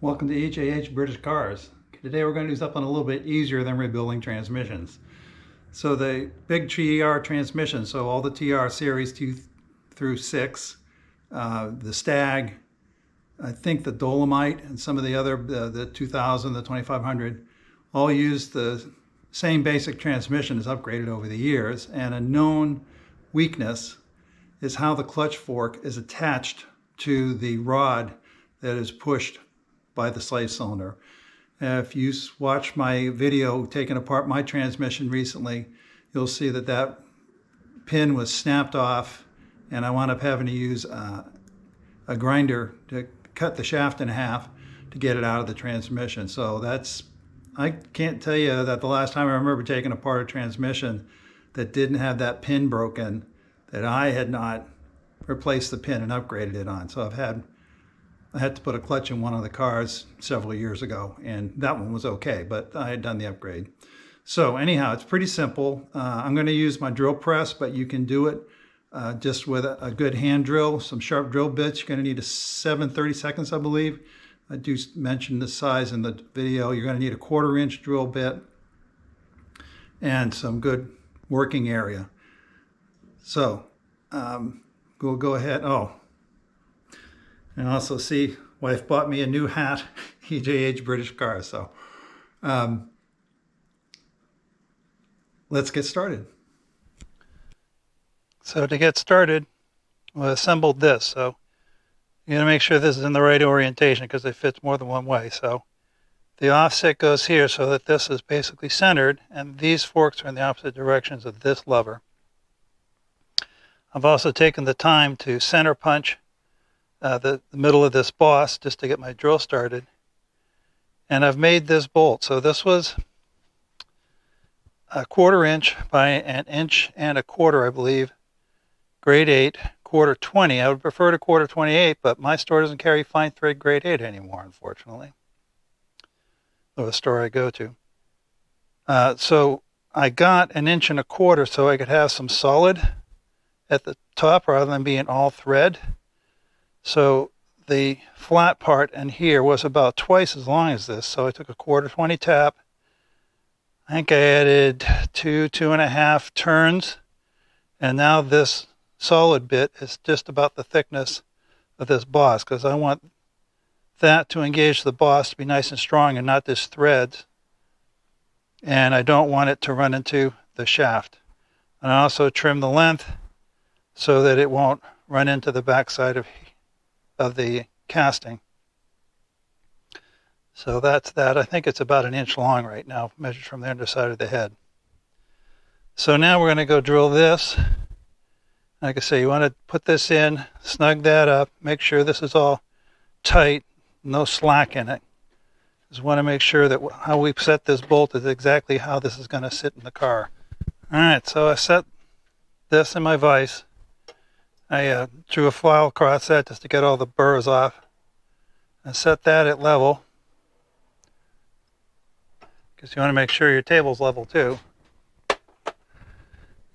Welcome to HAH British Cars. Today we're going to do something a little bit easier than rebuilding transmissions. So the big TR transmission, so all the TR series 2 through 6, the Stag, I think the Dolomite and some of the other, the 2000, the 2500, all use the same basic transmission as upgraded over the years. And a known weakness is how the clutch fork is attached to the rod that is pushed by the slave cylinder. If you watch my video taking apart my transmission recently, you'll see that that pin was snapped off, and I wound up having to use a grinder to cut the shaft in half to get it out of the transmission. So I can't tell you that the last time I remember taking apart a transmission that didn't have that pin broken, that I had not replaced the pin and upgraded it on. So I had to put a clutch in one of the cars several years ago, and that one was okay, but I had done the upgrade. So anyhow, it's pretty simple. I'm going to use my drill press, but you can do it just with a good hand drill, some sharp drill bits. You're going to need a 7/32, I believe. I do mention the size in the video. You're going to need a 1/4 inch drill bit and some good working area. So we'll go ahead. And also see, wife bought me a new hat, HAH British Cars. So let's get started. So to get started, we assembled this. So you gotta make sure this is in the right orientation because it fits more than one way. So the offset goes here so that this is basically centered, and these forks are in the opposite directions of this lever. I've also taken the time to center punch the middle of this boss just to get my drill started. And I've made this bolt. So this was a 1/4 inch by 1 1/4 inches, I believe, grade 8, 1/4 20. I would prefer to 1/4 28, but my store doesn't carry fine thread grade 8 anymore, unfortunately, or the store I go to. So I got 1 1/4 inches so I could have some solid at the top rather than being all thread. So the flat part in here was about twice as long as this. So I took a 1/4 20 tap. I think I added 2.5 turns. And now this solid bit is just about the thickness of this boss, because I want that to engage the boss to be nice and strong and not just threads. And I don't want it to run into the shaft. And I also trim the length so that it won't run into the backside of the casting. So that's that. I think it's about 1 inch long right now, measured from the underside of the head. So now we're going to go drill this. Like I say, you want to put this in, snug that up, make sure this is all tight, no slack in it. Just want to make sure that how we set this bolt is exactly how this is going to sit in the car. All right, so I set this in my vise. I drew a file across that just to get all the burrs off. And set that at level, because you want to make sure your table's level too.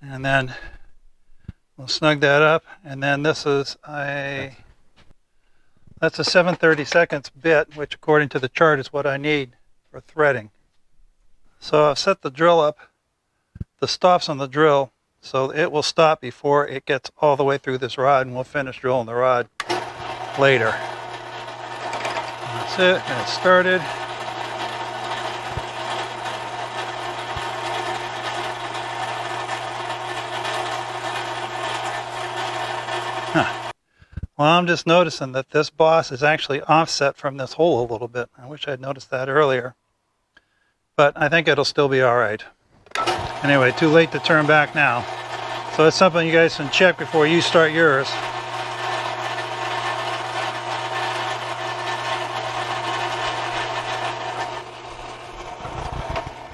And then we'll snug that up. And then this is that's a 7/32 bit, which according to the chart is what I need for threading. So I've set the drill up, the stops on the drill, so it will stop before it gets all the way through this rod, and we'll finish drilling the rod later. That's it, and it's started. Well, I'm just noticing that this boss is actually offset from this hole a little bit. I wish I'd noticed that earlier, but I think it'll still be all right. Anyway, too late to turn back now. So it's something you guys can check before you start yours.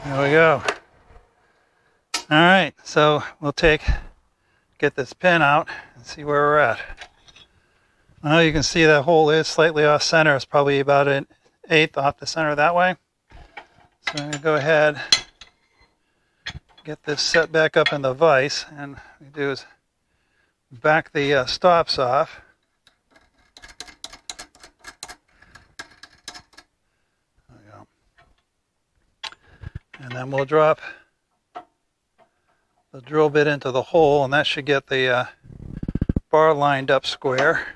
There we go. All right, so we'll get this pin out and see where we're at. Well, you can see that hole is slightly off center. It's probably about 1/8 off the center that way. So I'm going to go ahead, get this set back up in the vise, and what we do is back the stops off. And then we'll drop the drill bit into the hole, and that should get the bar lined up square.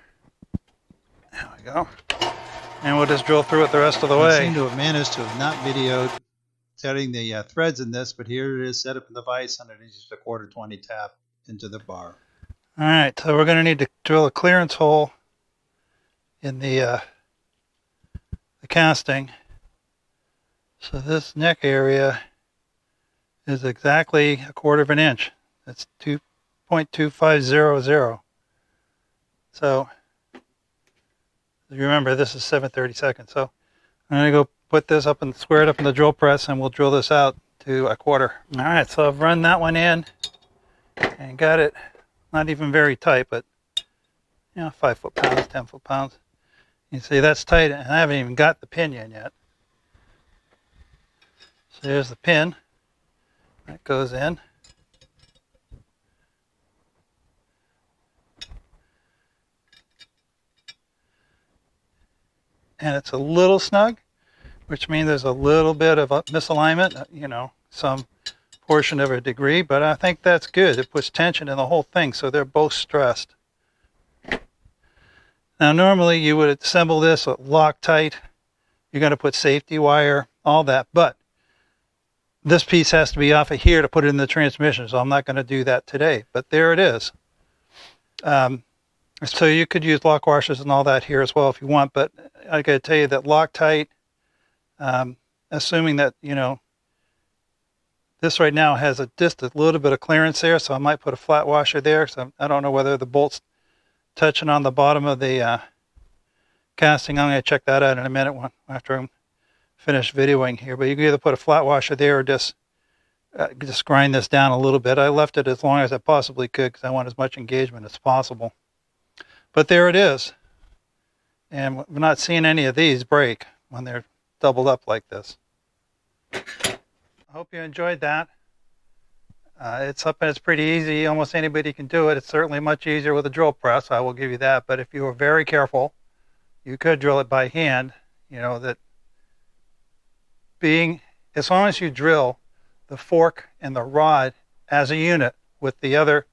There we go. And we'll just drill through it the rest of the way. I seem to have managed to have not videoed setting the threads in this, but here it is set up in the vise underneath just a 1/4 20 tap into the bar. All right, so we're going to need to drill a clearance hole in the casting. So this neck area is exactly 1/4 inch. That's 2.2500. So you remember this is 7/32. So I'm going to go put this up and square it up in the drill press, and we'll drill this out to 1/4. All right, so I've run that one in and got it not even very tight, but 5 foot-pounds, 10 foot-pounds. You see that's tight, and I haven't even got the pin in yet. So there's the pin that goes in. And it's a little snug, which means there's a little bit of a misalignment, some portion of a degree, but I think that's good. It puts tension in the whole thing, so they're both stressed. Now, normally you would assemble this Loctite. You're going to put safety wire, all that, but this piece has to be off of here to put it in the transmission, so I'm not going to do that today, but there it is. So you could use lock washers and all that here as well if you want, but I got to tell you that Loctite, assuming that, this right now has just a little bit of clearance there, so I might put a flat washer there. So I don't know whether the bolt's touching on the bottom of the casting. I'm going to check that out in a minute after I'm finished videoing here. But you can either put a flat washer there or just grind this down a little bit. I left it as long as I possibly could because I want as much engagement as possible. But there it is. And we're not seeing any of these break when they're doubled up like this. I hope you enjoyed that. It's up and it's pretty easy. Almost anybody can do it. It's certainly much easier with a drill press. I will give you that. But if you were very careful, you could drill it by hand. That being, as long as you drill the fork and the rod as a unit with the other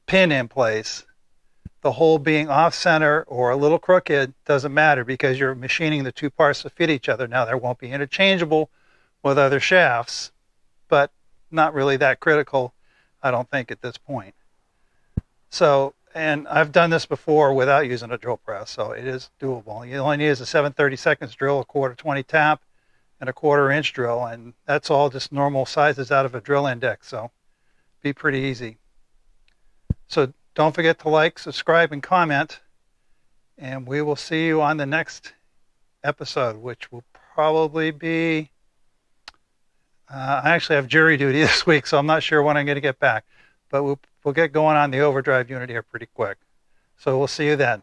pin in place, the hole being off center or a little crooked doesn't matter because you're machining the two parts to fit each other. Now, they won't be interchangeable with other shafts, but not really that critical, I don't think, at this point. So, and I've done this before without using a drill press, so it is doable. You only need is a 7/32 drill, a 1/4 20 tap, and a 1/4 inch drill, and that's all just normal sizes out of a drill index, so be pretty easy. So don't forget to like, subscribe, and comment, and we will see you on the next episode, which will probably be I actually have jury duty this week, so I'm not sure when I'm going to get back. But we'll get going on the overdrive unit here pretty quick. So we'll see you then.